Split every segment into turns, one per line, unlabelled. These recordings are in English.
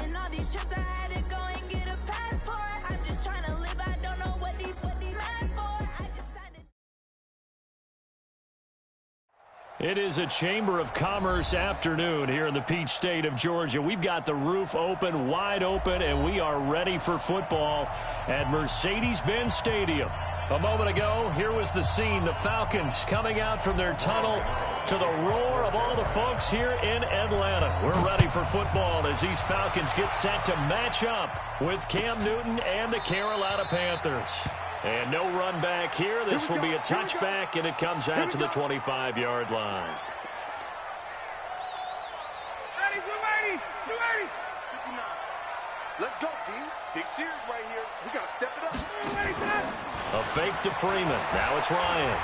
taking all these trips. I had to go and get a passport. I'm just trying to live. I don't know what they mad for. I just signed it.
It is a Chamber of Commerce afternoon here in the Peach State of Georgia. We've got the roof open, wide open, and we are ready for football at Mercedes-Benz Stadium. A moment ago, here was the scene. The Falcons coming out from their tunnel to the roar of all the folks here in Atlanta. We're ready for football as these Falcons get set to match up with Cam Newton and the Carolina Panthers. And no run back here. This will be a touchback, and it comes out to the 25-yard line.
Let's go, D. Big series right here. We got to step it up.
A fake to Freeman. Now it's Ryan.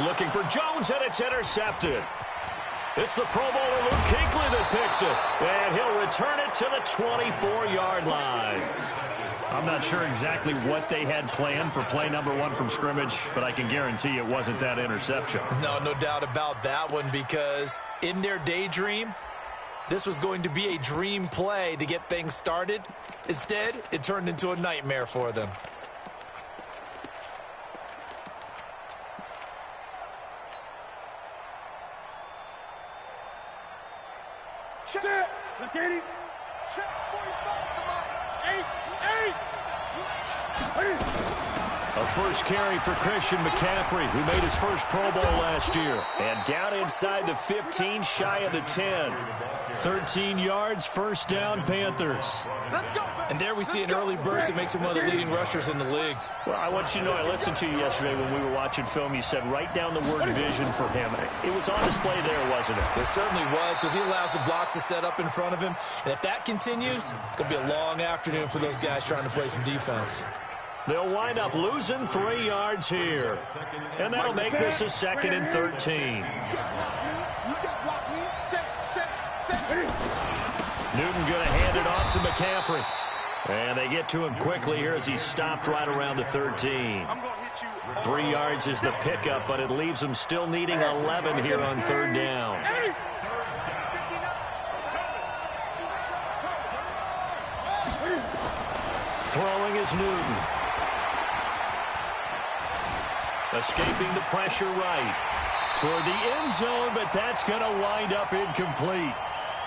Looking for Jones, and it's intercepted. It's the Pro Bowler Luke Kuechly that picks it. And he'll return it to the 24-yard line. I'm not sure exactly what they had planned for play number 1 from scrimmage, but I can guarantee it wasn't that interception.
No doubt about that one, because in their daydream, this was going to be a dream play to get things started. Instead, it turned into a nightmare for them.
Check. Look at him. Check. 45. Come on. 8.
A first carry for Christian McCaffrey, who made his first Pro Bowl last year. And down inside the 15, shy of the 10. 13 yards, first down, Panthers.
And there we see an early burst that makes him one of the leading rushers in the league.
Well, I want you to know, I listened to you yesterday when we were watching film. You said write down the word vision for him. It was on display there, wasn't it?
It certainly was, because he allows the blocks to set up in front of him. And if that continues, it's going to be a long afternoon for those guys trying to play some defense.
They'll wind up losing 3 yards here. And that'll make this a 2nd and 13. Newton going to hand it off to McCaffrey. And they get to him quickly here as he's stopped right around the 13. 3 yards is the pickup, but it leaves them still needing 11 here on 3rd down. Throwing is Newton. Escaping the pressure right toward the end zone, but that's going to wind up incomplete.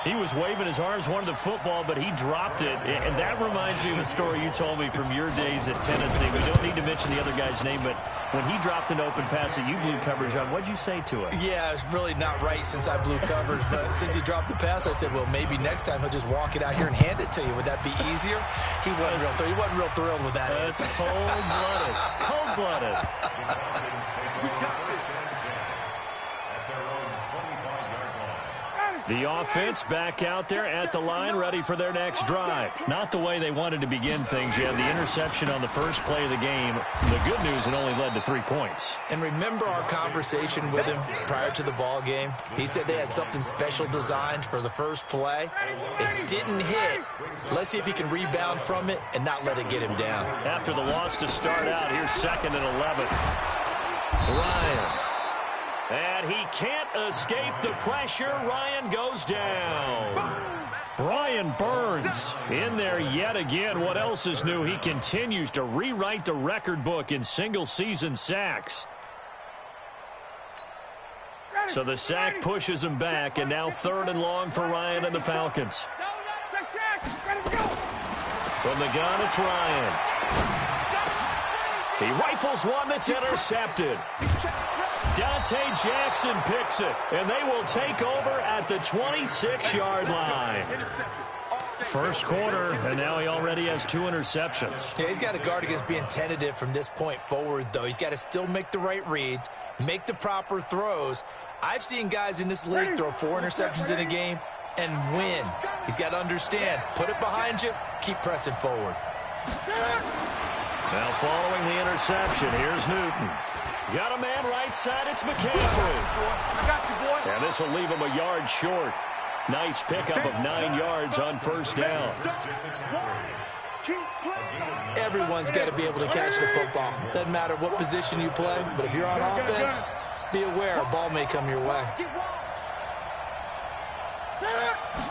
He was waving his arms, wanted the football, but he dropped it. And that reminds me of a story you told me from your days at Tennessee. We don't need to mention the other guy's name, but when he dropped an open pass that you blew coverage on, what'd you say to him?
Yeah, it's really not right since I blew coverage, but since he dropped the pass, I said, well, maybe next time he'll just walk it out here and hand it to you. Would that be easier? He wasn't real thrilled with that.
That's cold-blooded. Cold-blooded. The offense back out there at the line, ready for their next drive. Not the way they wanted to begin things. You had the interception on the first play of the game. The good news, it only led to 3 points.
And remember our conversation with him prior to the ball game? He said they had something special designed for the first play. It didn't hit. Let's see if he can rebound from it and not let it get him down.
After the loss to start out, here's 2nd and 11. Ryan. And he can't escape the pressure. Ryan goes down. Brian Burns in there yet again. What else is new? He continues to rewrite the record book in single-season sacks. So the sack pushes him back, and now 3rd and long for Ryan and the Falcons. From the gun, it's Ryan. He rifles one that's intercepted. Dante Jackson picks it, and they will take over at the 26-yard line. First quarter, and now he already has 2 interceptions.
Yeah, he's got to guard against being tentative from this point forward, though. He's got to still make the right reads, make the proper throws. I've seen guys in this league throw 4 interceptions in a game and win. He's got to understand, put it behind you, keep pressing forward.
Now following the interception, here's Newton. Got a man right side, it's McCaffrey.
I got you, boy.
And this will leave him a yard short. Nice pickup of 9 yards on first down.
Everyone's got to be able to catch the football. Doesn't matter what position you play, but if you're on offense, be aware a ball may come your way.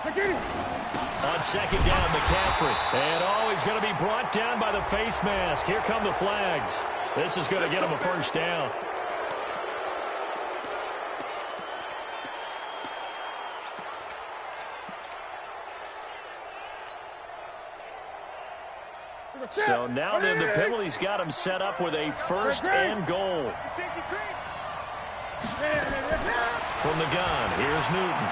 On second down, McCaffrey. And he's going to be brought down by the face mask. Here come the flags. This is going to get him a first down. So now then the penalty's got him set up with a first and goal. From the gun, here's Newton.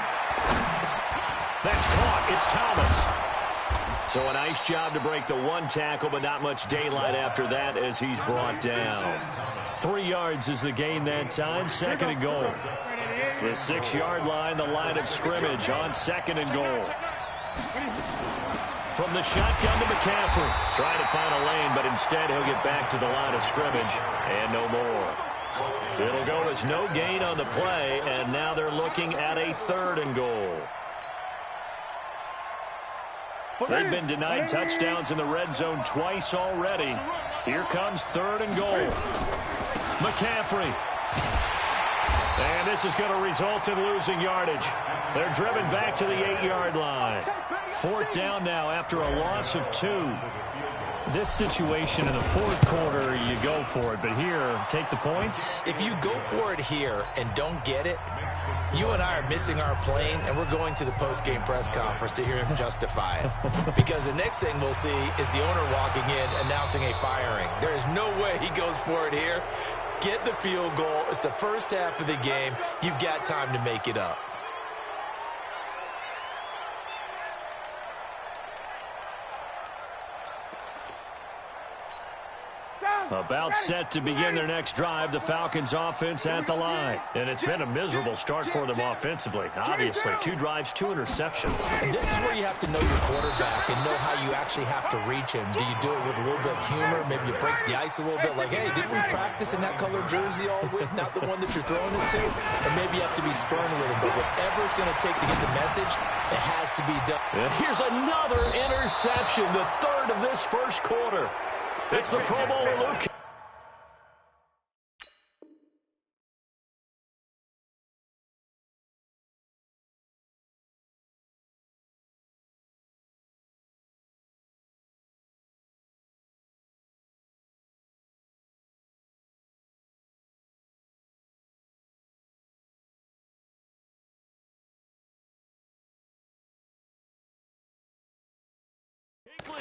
That's caught. It's Thomas. So a nice job to break the one tackle, but not much daylight after that as he's brought down. 3 yards is the gain that time, second and goal. The 6-yard line, the line of scrimmage on second and goal. From the shotgun to McCaffrey. Trying to find a lane, but instead he'll get back to the line of scrimmage and no more. It'll go as no gain on the play, and now they're looking at a third and goal. They've been denied touchdowns in the red zone twice already. Here comes third and goal. McCaffrey. And this is going to result in losing yardage. They're driven back to the 8-yard line. Fourth down now after a loss of 2. This situation in the fourth quarter, you go for it. But here, take the points.
If you go for it here and don't get it, you and I are missing our plane, and we're going to the post-game press conference to hear him justify it. Because the next thing we'll see is the owner walking in announcing a firing. There is no way he goes for it here. Get the field goal. It's the first half of the game. You've got time to make it up.
About set to begin their next drive, the Falcons offense at the line. And it's been a miserable start for them offensively. Obviously, 2 drives, 2 interceptions.
And this is where you have to know your quarterback and know how you actually have to reach him. Do you do it with a little bit of humor? Maybe you break the ice a little bit like, hey, didn't we practice in that color jersey all week, not the one that you're throwing it to? And maybe you have to be stern with him. But whatever it's going to take to get the message, it has to be done.
And here's another interception, the third of this first quarter. It's the Pro Bowler Luke.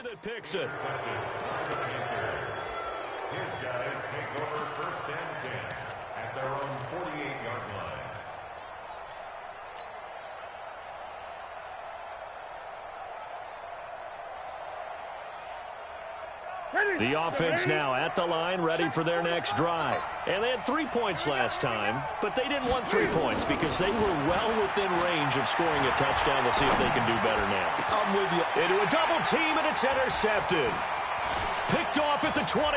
That picks it.
His guys take over first and 10 at their own 48-yard line.
The offense now at the line, ready for their next drive. And they had 3 points last time, but they didn't want 3 points because they were well within range of scoring a touchdown. We'll see if they can do better now.
I'm with you.
Into a double team, and it's intercepted. Picked off at the 23.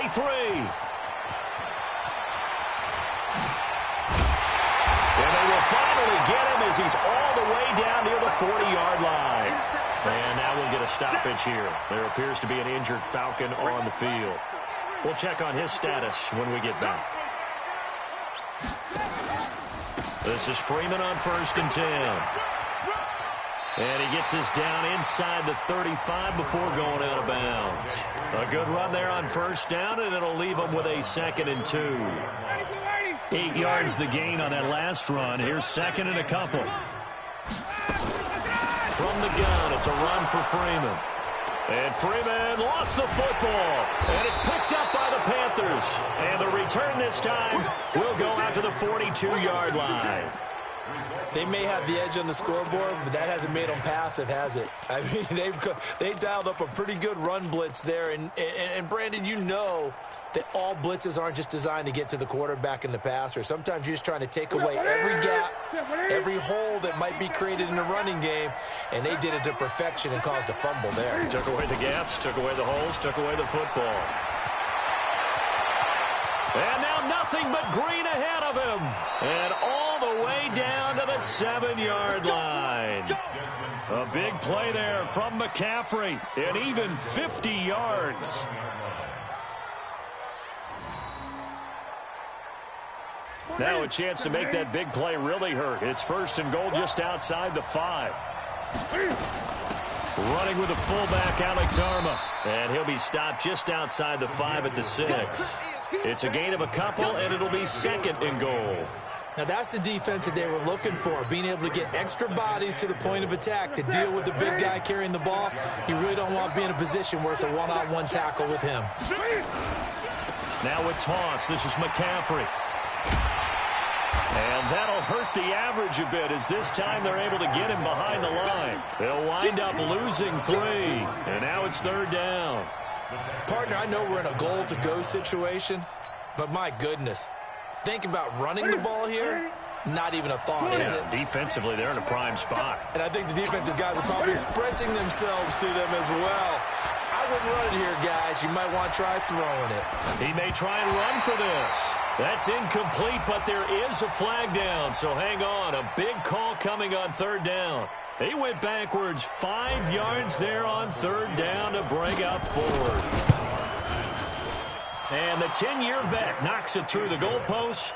And they will finally get him as he's all the way down near the 40-yard line. And now we'll get a stoppage here. There appears to be an injured Falcon on the field. We'll check on his status when we get back. This is Freeman on first and 10. And he gets us down inside the 35 before going out of bounds. A good run there on first down, and it'll leave him with a second and 2. 8 yards the gain on that last run. Here's second and a couple. From the gun, it's a run for Freeman. And Freeman lost the football. And it's picked up by the Panthers. And the return this time will go out to the 42-yard line.
They may have the edge on the scoreboard, but that hasn't made them passive, has it? I mean, they dialed up a pretty good run blitz there. And Brandon, you know that all blitzes aren't just designed to get to the quarterback and the passer. Sometimes you're just trying to take away every gap, every hole that might be created in the running game, and they did it to perfection and caused a fumble there.
Took away the gaps, took away the holes, took away the football. And now nothing but green ahead of him. And all the way down to the 7-yard line. A big play there from McCaffrey. And even 50 yards. Now a chance to make that big play really hurt. It's first and goal just outside the 5. Running with the fullback, Alex Arma. And he'll be stopped just outside the 5 at the 6. It's a gain of a couple, and it'll be 2nd and goal.
Now, that's the defense that they were looking for, being able to get extra bodies to the point of attack to deal with the big guy carrying the ball. You really don't want to be in a position where it's a one-on-one tackle with him.
Now with toss, this is McCaffrey. And that'll hurt the average a bit as this time they're able to get him behind the line. They'll wind up losing 3, and now it's 3rd down.
Partner, I know we're in a goal-to-go situation, but my goodness. Think about running the ball here. Not even a thought, is it?
Defensively, they're in a prime spot.
And I think the defensive guys are probably expressing themselves to them as well. I wouldn't run it here, guys. You might want to try throwing it.
He may try and run for this. That's incomplete, but there is a flag down, so hang on. A big call coming on 3rd down. He went backwards 5 yards there on 3rd down to bring up 4th. And the 10-year vet knocks it through the goalpost,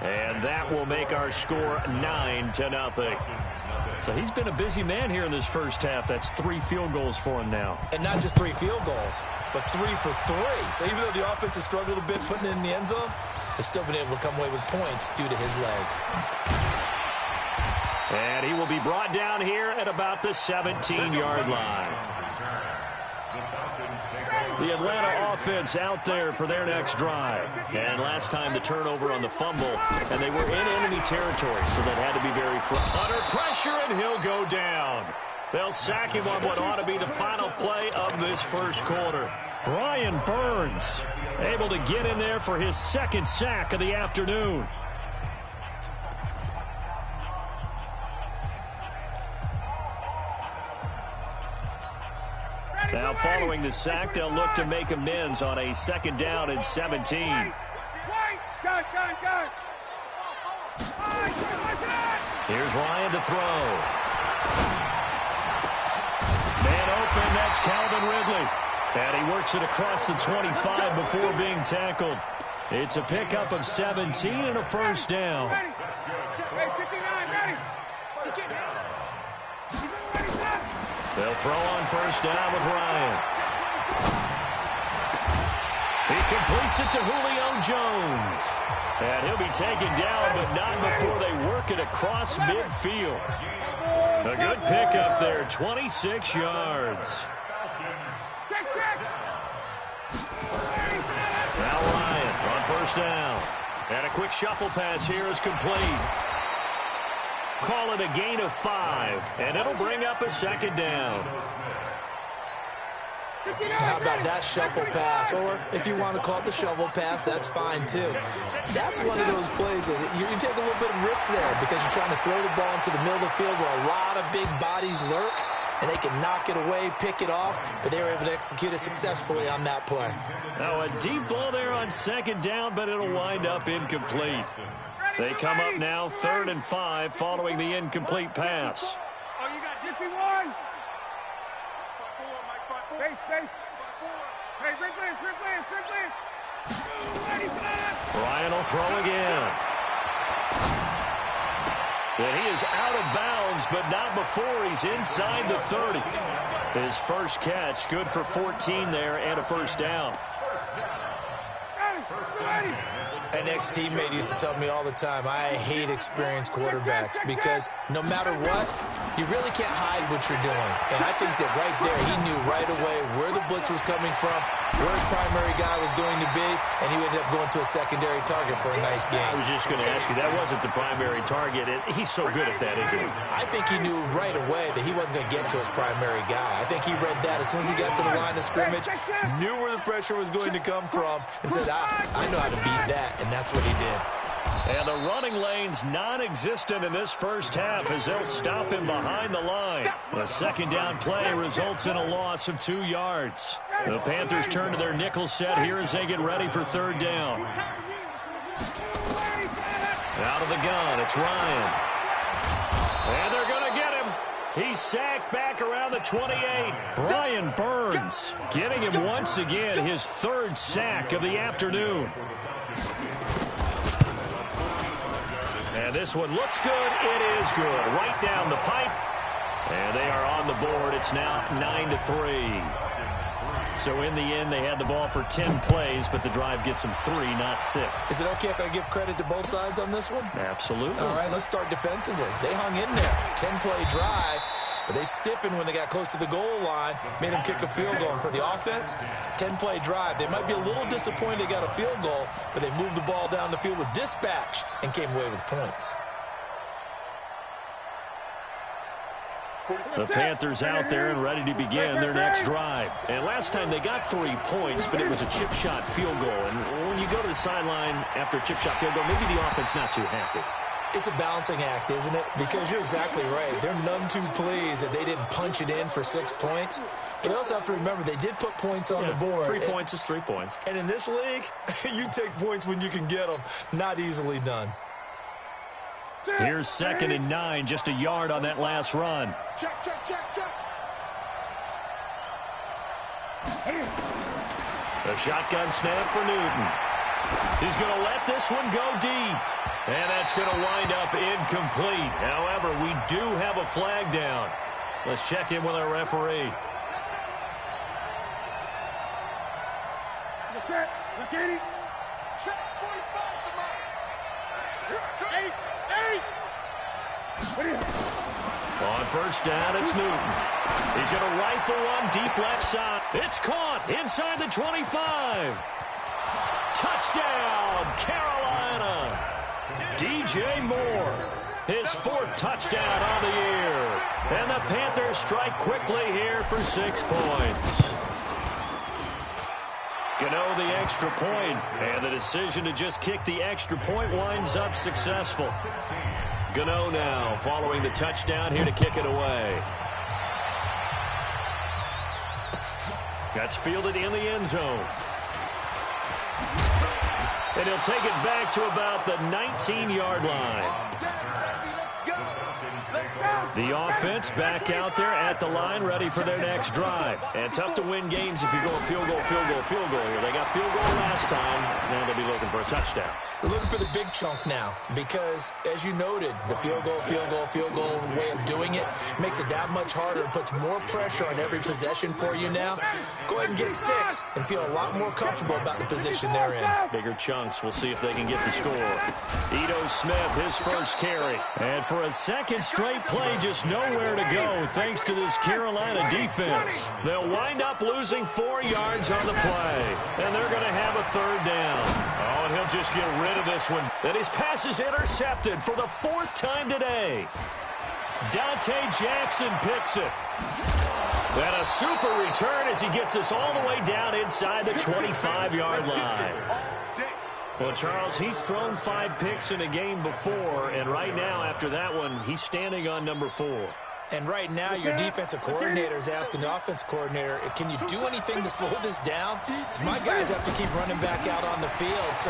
and that will make our score 9-0. So he's been a busy man here in this first half. That's 3 field goals for him now.
And not just 3 field goals, but 3 for 3. So even though the offense has struggled a bit putting it in the end zone, they've still been able to come away with points due to his leg.
And he will be brought down here at about the 17-yard line. The Atlanta offense out there for their next drive. And last time the turnover on the fumble, and they were in enemy territory, so that had to be very under pressure, and he'll go down. They'll sack him on what ought to be the final play of this first quarter. Brian Burns able to get in there for his 2nd sack of the afternoon. Now following the sack, they'll look to make amends on a 2nd down and 17. Here's Ryan to throw. Man open, that's Calvin Ridley. And he works it across the 25 before being tackled. It's a pickup of 17 and a 1st down. They'll throw on 1st down with Ryan. He completes it to Julio Jones. And he'll be taken down, but not before they work it across midfield. A good pickup there, 26 yards. Now Ryan on 1st down. And a quick shuffle pass here is complete. Call it a gain of 5, and it'll bring up a 2nd down.
How about that shuffle pass? Or if you want to call it the shovel pass, that's fine too. That's one of those plays that you can take a little bit of risk there because you're trying to throw the ball into the middle of the field where a lot of big bodies lurk, and they can knock it away, pick it off, but they were able to execute it successfully on that play.
Now a deep ball there on 2nd down, but it'll wind up incomplete. They come up now 3rd and 5 following the incomplete pass.
Oh, you got Jiffy one. Space. Hey, Strickland.
Ryan will throw again. And he is out of bounds, but not before he's inside the 30. His first catch, good for 14 there and a 1st down.
An ex-teammate used to tell me all the time, I hate experienced quarterbacks because no matter what, you really can't hide what you're doing. And I think that right there, he knew right away where the blitz was coming from, where his primary guy was going to be, and he ended up going to a secondary target for a nice game.
I was just going to ask you, that wasn't the primary target. He's so good at that, isn't he?
I think he knew right away that he wasn't going to get to his primary guy. I think he read that as soon as he got to the line of scrimmage, knew where the pressure was going to come from, and said, I know how to beat that, and that's what he did.
And the running lane's non-existent in this first half as they'll stop him behind the line. The 2nd down play results in a loss of 2 yards. The Panthers turn to their nickel set here as they get ready for 3rd down. Out of the gun, it's Ryan. And they're going to get him. He's sacked back around the 28. Brian Burns getting him once again, his 3rd sack of the afternoon. And this one looks good. It is good. Right down the pipe. And they are on the board. It's now 9-3. So in the end, they had the ball for 10 plays, but the drive gets them 3, not 6.
Is it okay if I give credit to both sides on this one?
Absolutely.
All right, let's start defensively. They hung in there. 10-play drive, but they stiffened when they got close to the goal line, made them kick a field goal. And for the offense, 10-play drive. They might be a little disappointed they got a field goal, but they moved the ball down the field with dispatch and came away with points.
The Panthers out there and ready to begin their next drive. And last time they got 3 points, but it was a chip shot field goal. And when you go to the sideline after a chip shot field goal, maybe the offense not too happy.
It's a balancing act, isn't it? Because you're exactly right. They're none too pleased that they didn't punch it in for 6 points. But they also have to remember they did put points on the board.
3 points is 3 points.
And in this league, you take points when you can get them. Not easily done.
Here's 2nd and 9, just a yard on that last run.
Check.
A shotgun snap for Newton. He's going to let this one go deep. And that's going to wind up incomplete. However, we do have a flag down. Let's check in with our referee.
Check 45, come on. 8.
On first down, it's Newton. He's going to rifle one deep left side. It's caught inside the 25. Touchdown, Carolina. DJ Moore, his 4th touchdown on the year. And the Panthers strike quickly here for 6 points. Gano the extra point, and the decision to just kick the extra point winds up successful. Gano now following the touchdown here to kick it away. That's fielded in the end zone. And he'll take it back to about the 19-yard line. The offense back out there at the line, ready for their next drive. And tough to win games if you go field goal here. They got field goal last time. Now they'll be looking for a touchdown.
They're looking for the big chunk now because, as you noted, the field goal way of doing it makes it that much harder and puts more pressure on every possession for you now. Go ahead and get 6 and feel a lot more comfortable about the position they're in.
Bigger chunks. We'll see if they can get the score. Ito Smith, his first carry. And for a second straight play, just nowhere to go thanks to this Carolina defense. They'll wind up losing 4 yards on the play. And they're going to have a 3rd down. Oh, and he'll just get rid of this one. And his pass is intercepted for the 4th time today. Dante Jackson picks it. And a super return as he gets us all the way down inside the 25-yard line. Well, Charles, he's thrown 5 picks in a game before, and right now, after that one, he's standing on number 4.
And right now, your defensive coordinator is asking the offensive coordinator, can you do anything to slow this down? Because my guys have to keep running back out on the field. So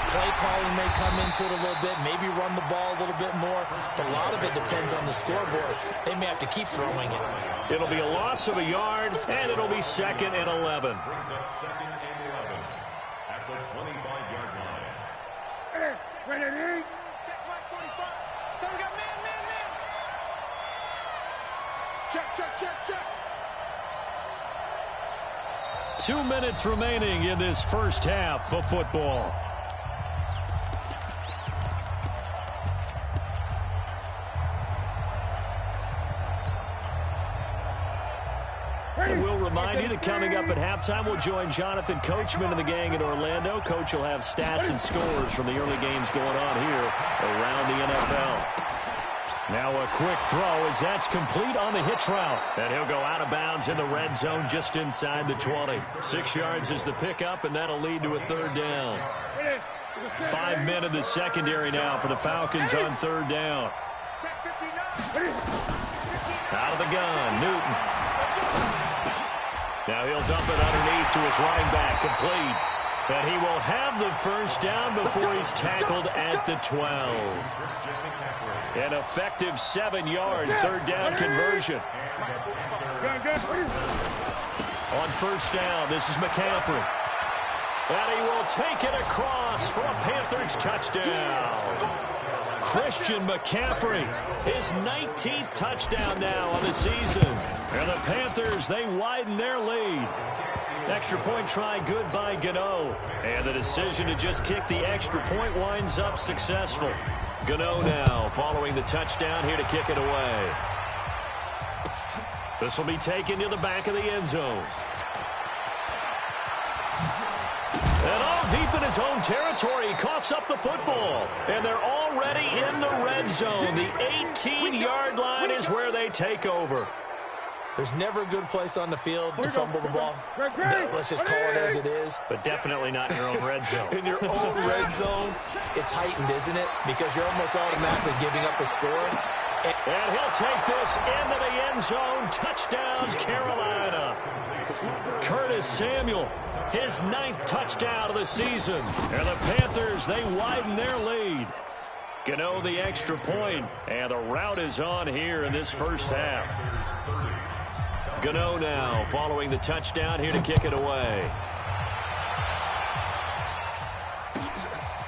play calling may come into it a little bit, maybe run the ball a little bit more. But a lot of it depends on the scoreboard. They may have to keep throwing it.
It'll be a loss of a yard, and it'll be 2nd and 11.
Brings up 2nd and 11 at the 25-yard line.
Ready? Check 45. So we got man. Check.
2 minutes remaining in this first half of football. And we'll remind you that coming up at halftime, we'll join Jonathan Coachman and the gang in Orlando. Coach will have stats and scores from the early games going on here around the NFL. Now a quick throw as that's complete on the hitch route. And he'll go out of bounds in the red zone just inside the 20. 6 yards is the pickup, and that'll lead to a 3rd down. 5 men in the secondary now for the Falcons on 3rd down. Out of the gun, Newton. Now he'll dump it underneath to his running back, complete. And he will have the first down before he's tackled at the 12. An effective 7-yard 3rd down conversion. On first down, this is McCaffrey. And he will take it across for a Panthers touchdown. Christian McCaffrey, his 19th touchdown now of the season. And the Panthers, they widen their lead. Extra point try good by Gano. And the decision to just kick the extra point winds up successful. Gano now following the touchdown here to kick it away. This will be taken to the back of the end zone. And all deep in his own territory, he coughs up the football. And they're already in the red zone. The 18-yard line is where they take over.
There's never a good place on the field to fumble the ball. Let's just call it as it is.
But definitely not in your own red zone.
In your own red zone, it's heightened, isn't it? Because you're almost automatically giving up a score.
And he'll take this into the end zone. Touchdown, Carolina. Curtis Samuel, his 9th touchdown of the season. And the Panthers, they widen their lead. Gano the extra point. And the route is on here in this first half. Gano now following the touchdown here to kick it away.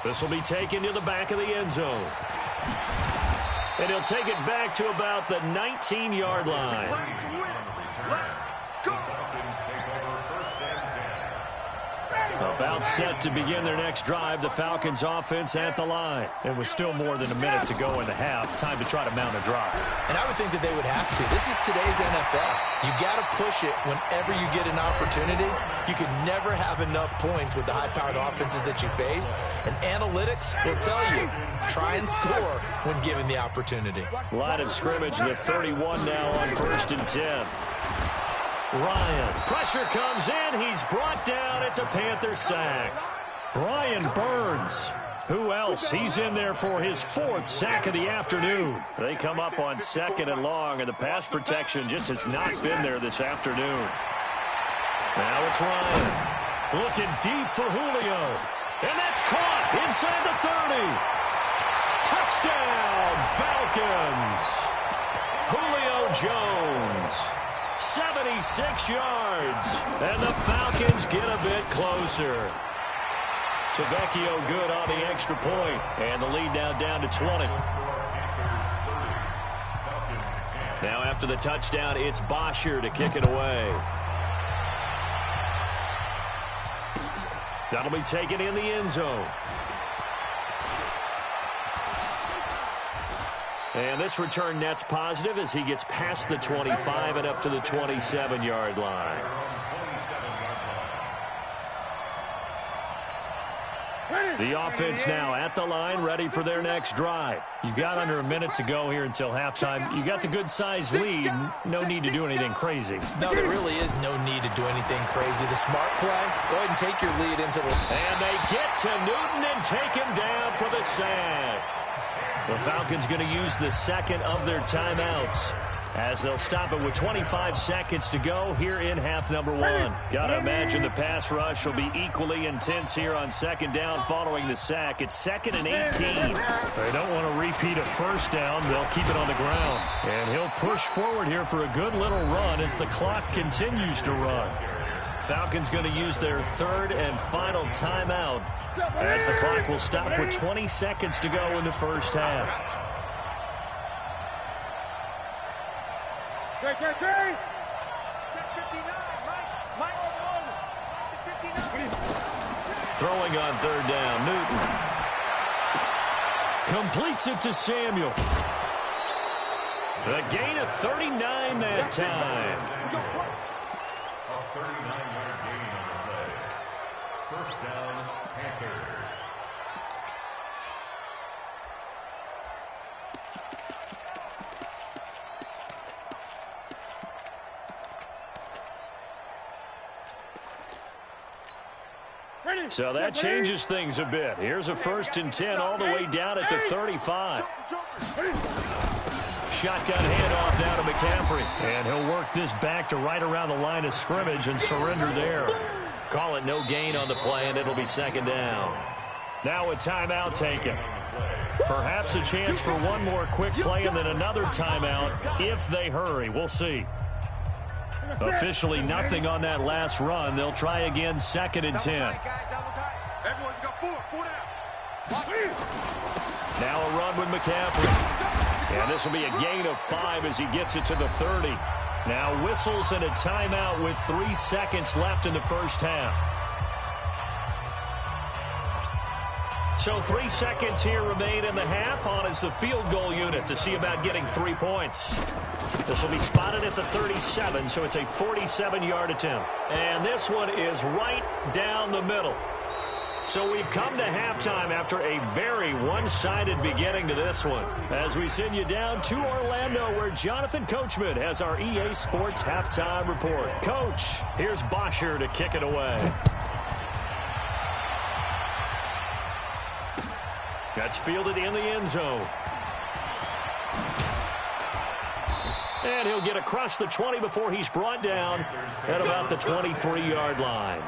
This will be taken to the back of the end zone. And he'll take it back to about the 19-yard line. About set to begin their next drive, the Falcons offense at the line. It was still more than a minute to go in the half. Time to try to mount a drive.
And I would think that they would have to. This is today's NFL. You got to push it whenever you get an opportunity. You can never have enough points with the high-powered offenses that you face. And analytics will tell you, try and score when given the opportunity.
Line of scrimmage, the 31 now on 1st and 10. Ryan, pressure comes in, he's brought down, it's a Panther sack. Brian Burns, who else? He's in there for his 4th sack of the afternoon. They come up on 2nd and long, and the pass protection just has not been there this afternoon. Now it's Ryan, looking deep for Julio, and that's caught inside the 30. Touchdown, Falcons. Julio Jones. 76 yards. And the Falcons get a bit closer. Tavecchio good on the extra point. And the lead now down to 20. Now after the touchdown, it's Bosher to kick it away. That'll be taken in the end zone. And this return net's positive as he gets past the 25 and up to the 27-yard line. The offense now at the line, ready for their next drive. You've got under a minute to go here until halftime. You got the good-sized lead. No need to do anything crazy.
No, there really is no need to do anything crazy. The smart play, go ahead and take your lead into the...
And they get to Newton and take him down for the sack. The Falcons going to use the 2nd of their timeouts as they'll stop it with 25 seconds to go here in half number 1. Got to imagine the pass rush will be equally intense here on 2nd down following the sack. It's 2nd and 18. They don't want to repeat a first down. They'll keep it on the ground. And he'll push forward here for a good little run as the clock continues to run. Falcons going to use their 3rd and final timeout as the clock will stop with 20 seconds to go in the first half.
Check 59, Mike over. 59.
Throwing on 3rd down, Newton. Completes it to Samuel. The gain of 39 that time.
A 39-yard gain on the play. First down, Panthers.
So that changes things a bit. Here's a 1st and 10 all the way down at the 35. Shotgun handoff down to McCaffrey. And he'll work this back to right around the line of scrimmage and surrender there. Call it no gain on the play, and it'll be 2nd down. Now a timeout taken. Perhaps a chance for one more quick play and then another timeout if they hurry. We'll see. Officially nothing on that last run. They'll try again 2nd and 10.
Everyone's got 4 down.
Now a run with McCaffrey. And this will be a gain of 5 as he gets it to the 30. Now whistles and a timeout with 3 seconds left in the first half. So 3 seconds here remain in the half. On is the field goal unit to see about getting 3 points. This will be spotted at the 37, so it's a 47-yard attempt. And this one is right down the middle. So we've come to halftime after a very one-sided beginning to this one. As we send you down to Orlando, where Jonathan Coachman has our EA Sports halftime report. Coach, here's Bosher to kick it away. That's fielded in the end zone. And he'll get across the 20 before he's brought down at about the 23-yard line.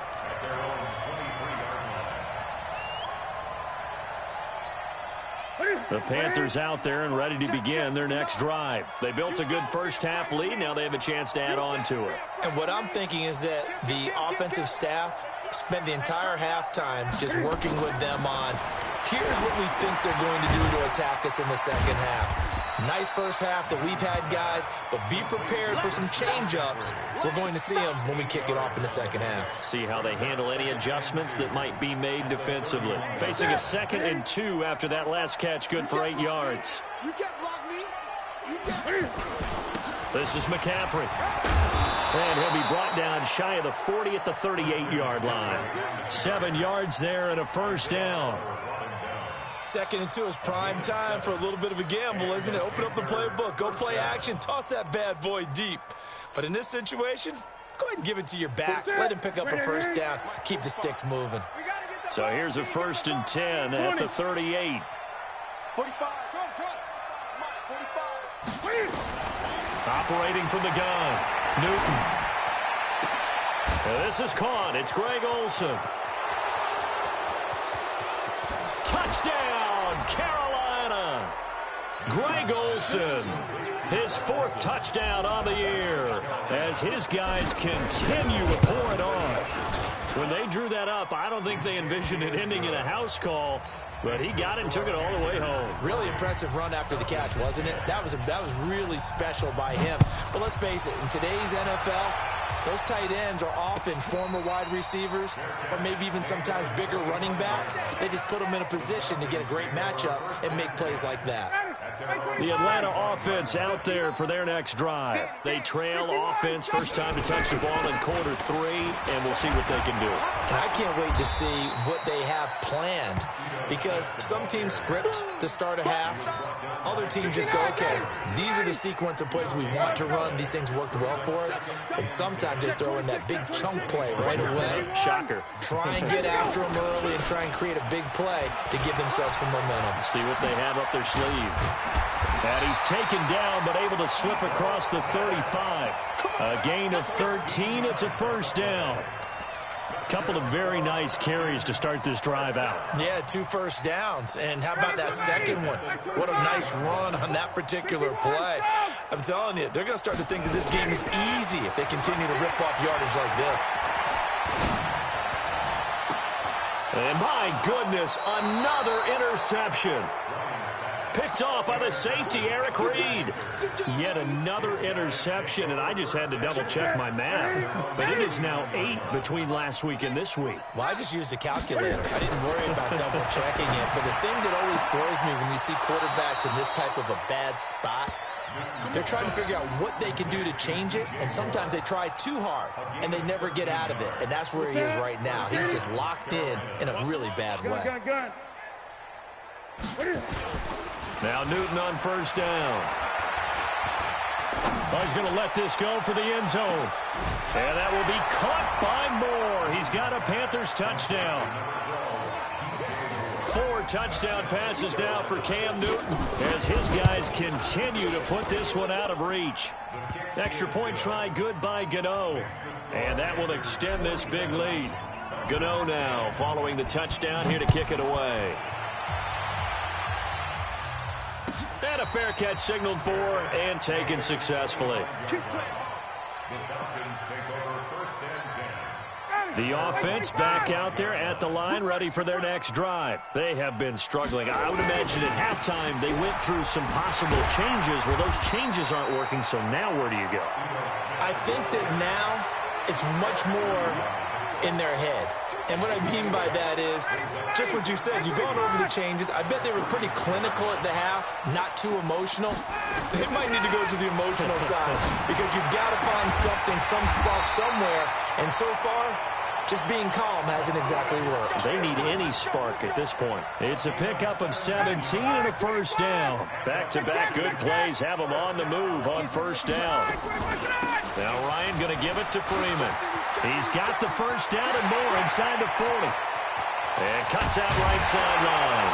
The Panthers out there and ready to begin their next drive. They built a good first-half lead. Now they have a chance to add on to it.
And what I'm thinking is that the offensive staff spent the entire halftime just working with them on, here's what we think they're going to do to attack us in the second half. Nice first half that we've had, guys, but be prepared for some change-ups. We're going to see them when we kick it off in the second half.
See how they handle any adjustments that might be made defensively. Facing a 2nd and 2 after that last catch, good for 8 yards. This is McCaffrey. And he'll be brought down shy of the 40 at the 38-yard line. 7 yards there and a first down.
2nd and 2 is prime time for a little bit of a gamble, isn't it? Open up the playbook, go play action, toss that bad boy deep. But in this situation, go ahead and give it to your back. Let him pick up a first down. Keep the sticks moving.
So here's a 1st and 10 at the 38.
45.
Operating from the gun, Newton. This is caught. It's Greg Olsen. Touchdown, Carolina. Greg Olsen, his 4th touchdown on the year as his guys continue to pour it on. When they drew that up, I don't think they envisioned it ending in a house call, but he got it and took it all the way home.
Really impressive run after the catch, wasn't it? That was really special by him. But let's face it, in today's NFL, those tight ends are often former wide receivers or maybe even sometimes bigger running backs. They just put them in a position to get a great matchup and make plays like that.
The Atlanta offense out there for their next drive. They trail offense, first time to touch the ball in quarter 3, and we'll see what they can do.
And I can't wait to see what they have planned, because some teams script to start a half. Other teams just go, okay, these are the sequence of plays we want to run. These things worked well for us. And sometimes they throw in that big chunk play right away.
Shocker.
Try and get after them early and try and create a big play to give themselves some momentum.
See what they have up their sleeve. And he's taken down but able to slip across the 35. A gain of 13. It's a first down. Couple of very nice carries to start this drive out.
Yeah, 2 first downs. And how about that second one? What a nice run on that particular play. I'm telling you, they're going to start to think that this game is easy if they continue to rip off yardage like this.
And my goodness, another interception. Picked off by the safety, Eric Reed. Yet another interception, and I just had to double-check my math. But it is now 8 between last week and this week.
Well, I just used a calculator. I didn't worry about double-checking it. But the thing that always throws me when you see quarterbacks in this type of a bad spot, they're trying to figure out what they can do to change it, and sometimes they try too hard, and they never get out of it. And that's where he is right now. He's just locked in a really bad way.
Now Newton on first down. Oh, he's going to let this go for the end zone. And that will be caught by Moore. He's got a Panthers touchdown. 4 touchdown passes now for Cam Newton as his guys continue to put this one out of reach. Extra point try good by Gano. And that will extend this big lead. Gano now following the touchdown here to kick it away. And a fair catch signaled for and taken successfully.
The Falcons take over 1st and 10
The offense back out there at the line, ready for their next drive. They have been struggling. I would imagine at halftime they went through some possible changes. Well, those changes aren't working, so now where do you go?
I think that now it's much more in their head. And what I mean by that is just what you said. You've gone over the changes. I bet they were pretty clinical at the half, not too emotional. They might need to go to the emotional side because you've got to find something, some spark somewhere. And so far, just being calm hasn't exactly worked.
They need any spark at this point. It's a pickup of 17 and a first down. Back-to-back good plays have them on the move on first down. Now Ryan going to give it to Freeman. He's got the first down and more inside the 40. And cuts out right sideline.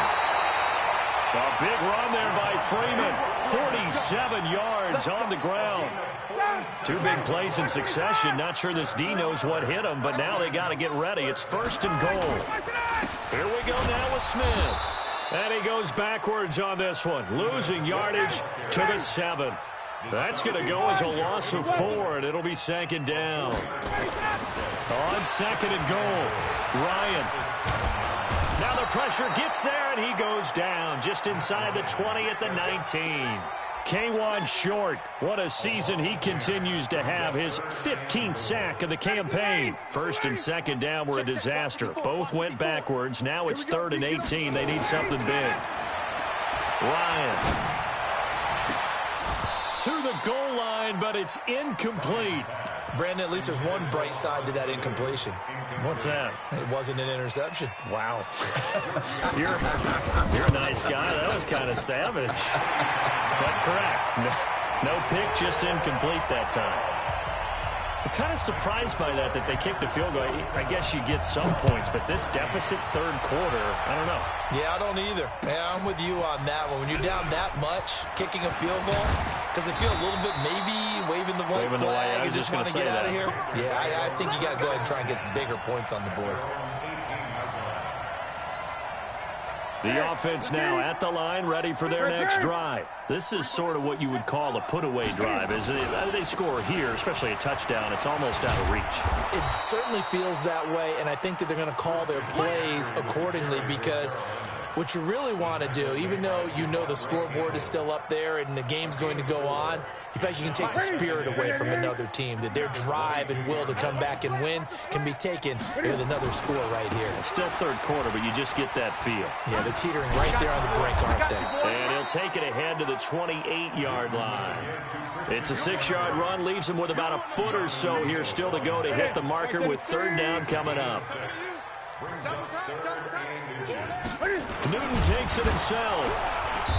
A big run there by Freeman. 47 yards on the ground. Two big plays in succession. Not sure this D knows what hit him, but now they got to get ready. It's first and goal. Here we go now with Smith. And he goes backwards on this one, losing yardage to the 7. That's going to go as a loss of 4, and it'll be second down. On second and goal, Ryan. Now the pressure gets there, and he goes down just inside the 20 at the 19. K'Wan Short, what a season he continues to have. His 15th sack of the campaign. First and second down were a disaster. Both went backwards. Now it's 3rd and 18. They need something big. Ryan to the goal line, but it's incomplete.
Brandon, at least there's one bright side to that incompletion.
What's that?
It wasn't an interception.
Wow. You're a nice guy. That was kind of savage. But correct. No pick, just incomplete that time. I'm kind of surprised by that they kicked the field goal. I guess you get some points, but this deficit third quarter, I don't know.
Yeah, I don't either. Yeah, I'm with you on that one. When you're down that much, kicking a field goal, does it feel a little bit maybe waving the white flag and just want to get out of here? Yeah, I think you got to go ahead and try and get some bigger points on the board.
The offense now at the line, ready for their next drive. This is sort of what you would call a put-away drive. As they score here, especially a touchdown, it's almost out of reach.
It certainly feels that way, and I think that they're going to call their plays accordingly because what you really want to do, even though you know the scoreboard is still up there and the game's going to go on, in fact, you can take the spirit away from another team, that their drive and will to come back and win can be taken with another score right here.
It's still third quarter, but you just get that feel.
Yeah, they're teetering right there on the brink, aren't they?
And he'll take it ahead to the 28-yard line. It's a 6-yard run, leaves him with about a foot or so here still to go to hit the marker with third down coming up. Newton takes it himself.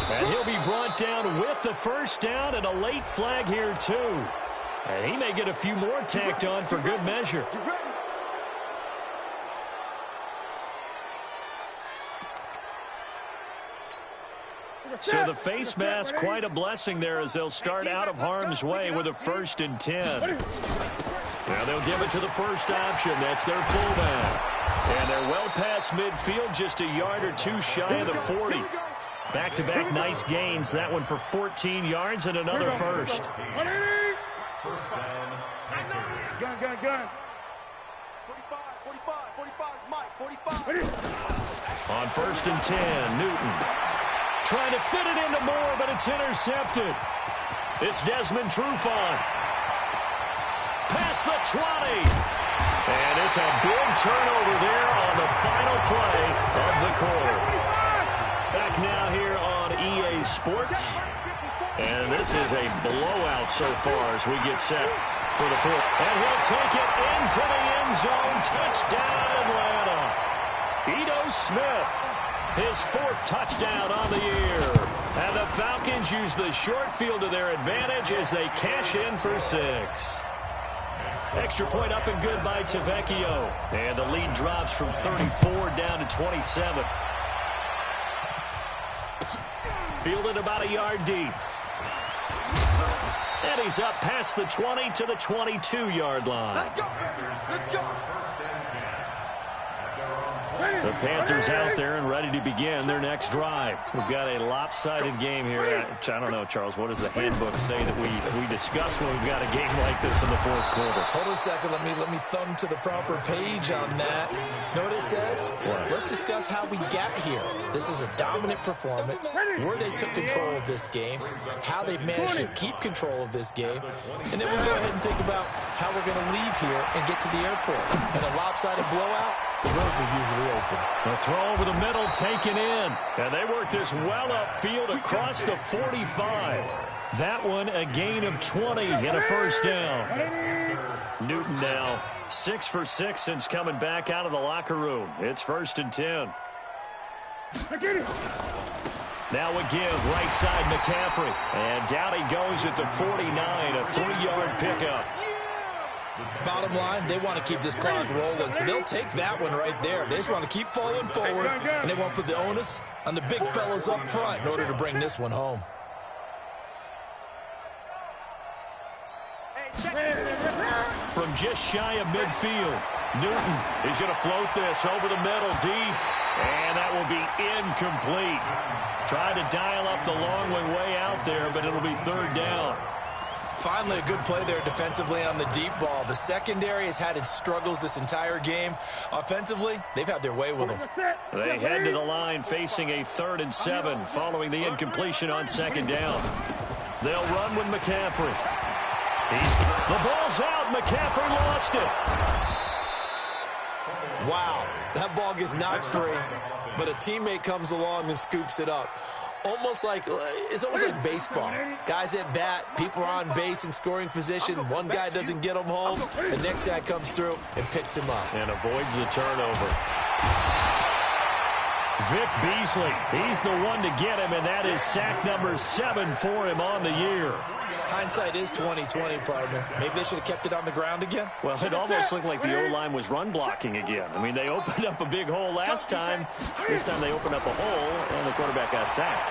And he'll be brought down with the first down and a late flag here, too. And he may get a few more tacked on for good measure. So the face mask, quite a blessing there as they'll start out of harm's way with a 1st and 10. Now they'll give it to the first option. That's their fullback. And they're well past midfield, just a yard or two shy of the 40. Back-to-back nice gains. That one for 14 yards and another first.
First down. Gun. 45, Mike, 45.
On 1st and 10, Newton. Trying to fit it into Moore, but it's intercepted. It's Desmond Trufant. Past the 20. And it's a big turnover there on the final play of the quarter. Back now here on EA Sports. And this is a blowout so far as we get set for the fourth. And he'll take it into the end zone. Touchdown, Atlanta. Ito Smith, his 4th touchdown on the year. And the Falcons use the short field to their advantage as they cash in for 6. Extra point up and good by Tavecchio. And the lead drops from 34 down to 27. Fielded about a yard deep. And he's up past the 20 to the 22-yard line.
Let's go.
The Panthers out there and ready to begin their next drive. We've got a lopsided game here. I don't know, Charles, what does the handbook say that we discuss when we've got a game like this in the fourth quarter?
Hold on a second. Let me thumb to the proper page on that. Know what it says?
What?
Let's discuss how we got here. This is a dominant performance, where they took control of this game, how they managed to keep control of this game, and then we go ahead and think about how we're going to leave here and get to the airport. In a lopsided blowout, the roads are usually open.
The throw over the middle taken in. And they work this well upfield across the 45. That one a gain of 20 and a first down. Newton now 6 for 6 since coming back out of the locker room. It's 1st and 10. Now a give, right side McCaffrey. And down he goes at the 49, a 3-yard pickup.
Bottom line, they want to keep this clock rolling, so they'll take that one right there. They just want to keep falling forward, and they want to put the onus on the big fellas up front in order to bring this one home.
From just shy of midfield, Newton, he's going to float this over the middle deep, and that will be incomplete. Trying to dial up the long way out there, but it'll be 3rd down.
Finally, a good play there defensively on the deep ball. The secondary has had its struggles this entire game. Offensively, they've had their way with them.
They head to the line facing a 3rd and 7 following the incompletion on 2nd down. They'll run with McCaffrey. The ball's out. McCaffrey lost it.
Wow, that ball gets knocked free, but a teammate comes along and scoops it up. It's almost like baseball. Guys at bat, people are on base in scoring position. One guy doesn't get him home. The next guy comes through and picks him up.
And avoids the turnover. Vic Beasley, he's the one to get him, and that is sack number 7 for him on the year.
Hindsight is 20/20, partner. Maybe they should have kept it on the ground again.
Well, it almost looked like the O-line was run blocking again. I mean, they opened up a big hole last time. This time they opened up a hole, and the quarterback got sacked.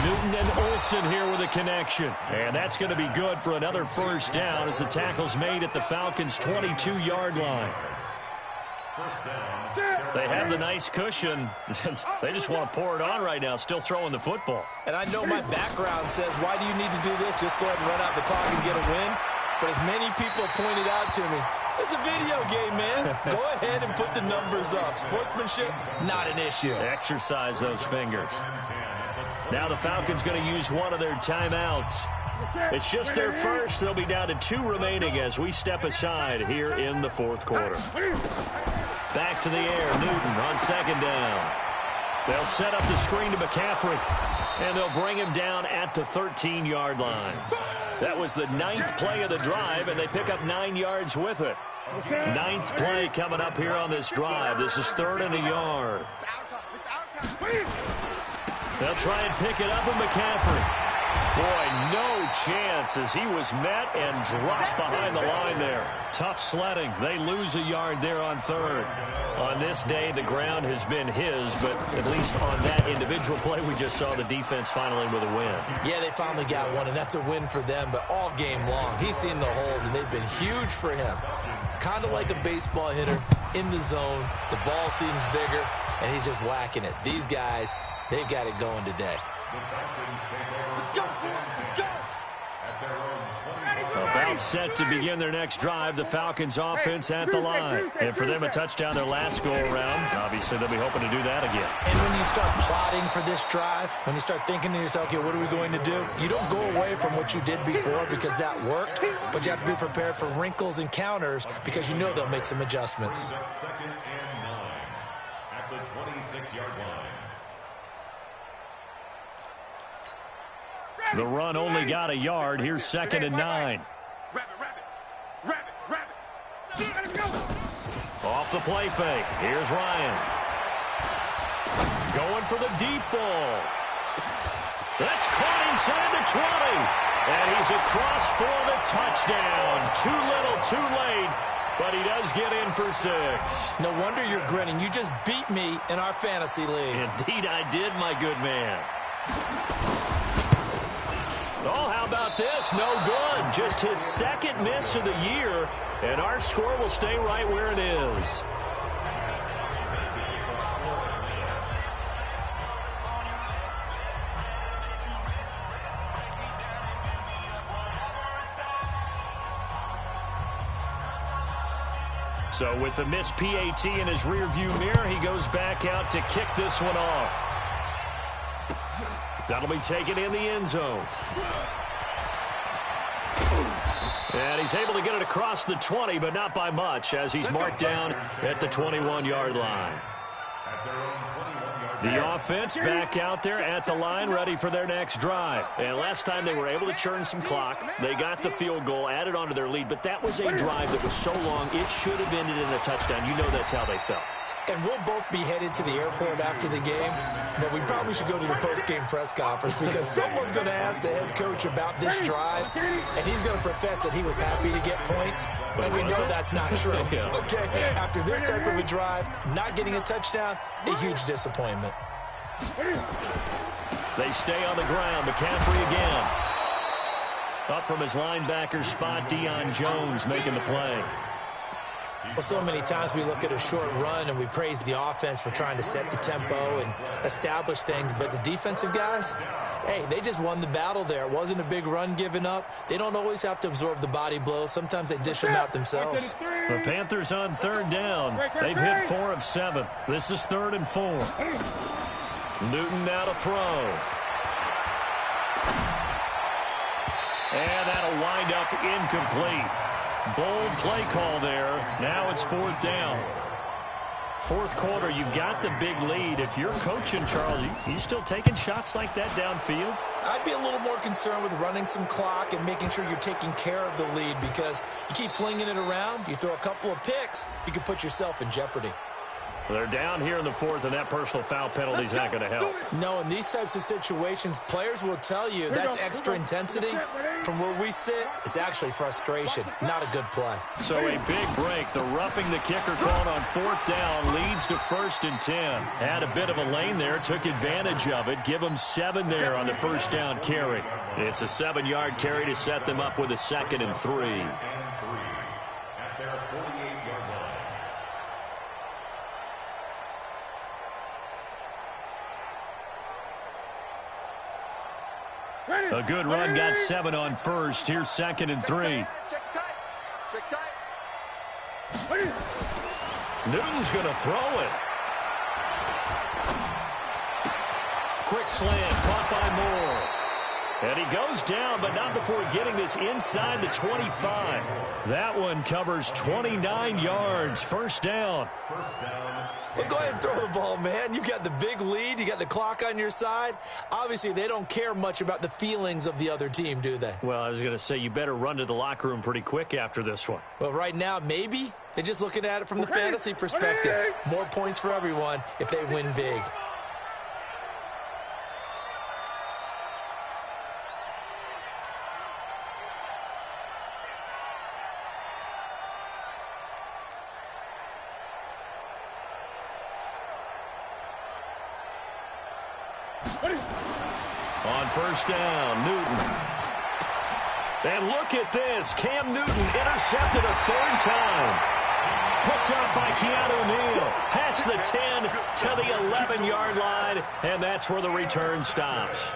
Newton and Olsen here with a connection. And that's going to be good for another first down as the tackle's made at the Falcons' 22-yard line. They have the nice cushion. They just want to pour it on right now, still throwing the football.
And I know my background says, why do you need to do this? Just go ahead and run out the clock and get a win. But as many people pointed out to me, it's a video game, man. Go ahead and put the numbers up. Sportsmanship, not an issue.
Exercise those fingers. Now the Falcons going to use one of their timeouts. It's just their first. They'll be down to 2 remaining as we step aside here in the fourth quarter. Back to the air, Newton on 2nd down. They'll set up the screen to McCaffrey, and they'll bring him down at the 13-yard line. That was the 9th play of the drive, and they pick up 9 yards with it. 9th play coming up here on this drive. This is 3rd and a yard. They'll try and pick it up with McCaffrey. Boy, no chance as he was met and dropped behind the line there. Tough sledding. They lose a yard there on 3rd. On this day, the ground has been his, but at least on that individual play, we just saw the defense finally with a win.
Yeah, they finally got one, and that's a win for them, but all game long, he's seen the holes, and they've been huge for him. Kind of like a baseball hitter in the zone. The ball seems bigger, and he's just whacking it. These guys, they've got it going today.
About set to begin their next drive, the Falcons offense at the line. And for them, a touchdown their last go-around. Obviously, they'll be hoping to do that again.
And when you start plotting for this drive, when you start thinking to yourself, okay, what are we going to do? You don't go away from what you did before because that worked, but you have to be prepared for wrinkles and counters because you know they'll make some adjustments.
2nd and 9 at the 26-yard line.
The run only got a yard. Here's 2nd and 9. Off the play fake. Here's Ryan. Going for the deep ball. That's caught inside the 20. And he's across for the touchdown. Too little, too late. But he does get in for 6.
No wonder you're grinning. You just beat me in our fantasy league.
Indeed I did, my good man. Oh, how about this? No good. Just his 2nd miss of the year, and our score will stay right where it is. So with the missed PAT in his rearview mirror, he goes back out to kick this one off. That'll be taken in the end zone. And he's able to get it across the 20, but not by much, as he's marked down at the 21-yard line. The offense back out there at the line, ready for their next drive. And last time they were able to churn some clock. They got the field goal, added on to their lead, but that was a drive that was so long, it should have ended in a touchdown. You know that's how they felt.
And we'll both be headed to the airport after the game, but we probably should go to the post-game press conference because someone's going to ask the head coach about this drive, and he's going to profess that he was happy to get points, and we know that's not true. Okay, after this type of a drive, not getting a touchdown, a huge disappointment.
They stay on the ground. McCaffrey again. Up from his linebacker spot, Deion Jones making the play.
Well, so many times we look at a short run and we praise the offense for trying to set the tempo and establish things, but the defensive guys, hey, they just won the battle there. It wasn't a big run given up. They don't always have to absorb the body blows. Sometimes they dish them out themselves.
The Panthers on third down. They've hit 4 of 7. This is 3rd and 4. Newton now to throw. And that'll wind up incomplete. Bold play call there. Now it's 4th down. 4th quarter, you've got the big lead. If you're coaching, Charles, you still taking shots like that downfield?
I'd be a little more concerned with running some clock and making sure you're taking care of the lead because you keep flinging it around, you throw a couple of picks, you can put yourself in jeopardy.
They're down here in the 4th, and that personal foul penalty is not going to help.
No, in these types of situations, players will tell you that's extra intensity. From where we sit, it's actually frustration, not a good play.
So a big break. The roughing the kicker called on 4th down leads to 1st and 10. Had a bit of a lane there, took advantage of it. Give them 7 there on the 1st down carry. It's a 7-yard carry to set them up with a 2nd and 3. A good run, got 7 on 1st. Here's 2nd and 3. Newton's going to throw it. Quick slant, caught by Moore. And he goes down, but not before getting this inside the 25. That one covers 29 yards. 1st down.
Well, go ahead and throw the ball, man. You got the big lead. You got the clock on your side. Obviously, they don't care much about the feelings of the other team, do they?
Well, I was going to say, you better run to the locker room pretty quick after this one.
Well, right now, maybe. They're just looking at it from the fantasy perspective. More points for everyone if they win big.
On 1st down, Newton. And look at this. Cam Newton intercepted a 3rd time. Picked up by Keanu Neal. Past the 10 to the 11-yard line. And that's where the return stops.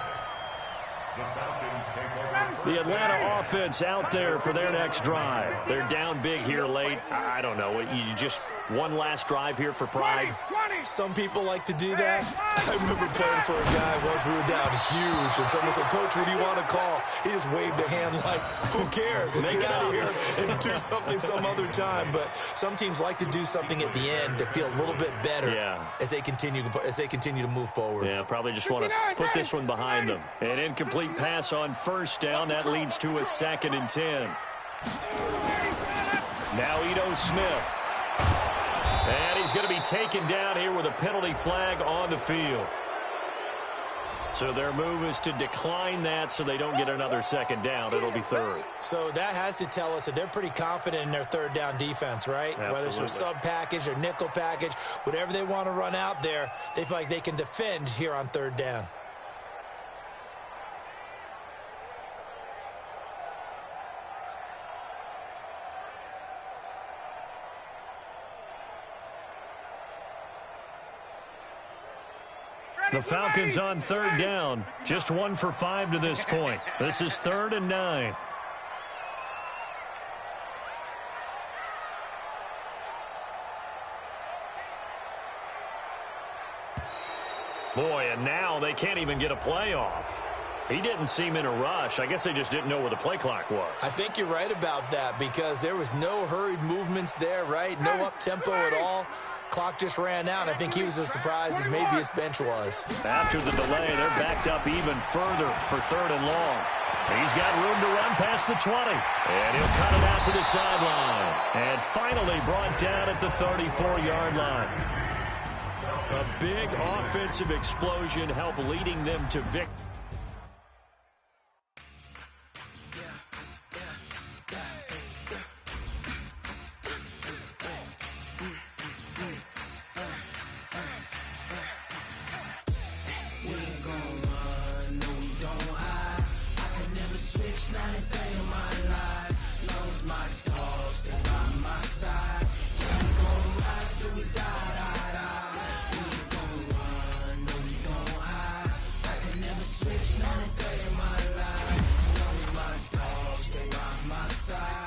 The Atlanta offense out there for their next drive. They're down big here late. I don't know. You just one last drive here for pride.
Some people like to do that. I remember playing for a guy once we were down huge, and someone said, "Coach, what do you want to call?" He just waved a hand like, who cares? Let's get out of here and do something some other time. But some teams like to do something at the end to feel a little bit better as they continue to move forward.
Yeah, probably just want to put this one behind them. An incomplete pass on 1st down. That leads to a 2nd and 10. Now Ito Smith. And he's going to be taken down here with a penalty flag on the field. So their move is to decline that so they don't get another 2nd down. It'll be 3rd.
So that has to tell us that they're pretty confident in their 3rd down defense, right?
Absolutely.
Whether it's a sub package or nickel package, whatever they want to run out there, they feel like they can defend here on 3rd down.
The Falcons on 3rd down. Just 1 for 5 to this point. This is 3rd and 9. Boy, and now they can't even get a play off. He didn't seem in a rush. I guess they just didn't know where the play clock was.
I think you're right about that because there was no hurried movements there, right? No up-tempo at all. Clock just ran out. I think he was as surprised as maybe his bench was.
After the delay, they're backed up even further for 3rd and long. He's got room to run past the 20. And he'll cut it out to the sideline. And finally brought down at the 34-yard line. A big offensive explosion helped leading them to victory.
Side.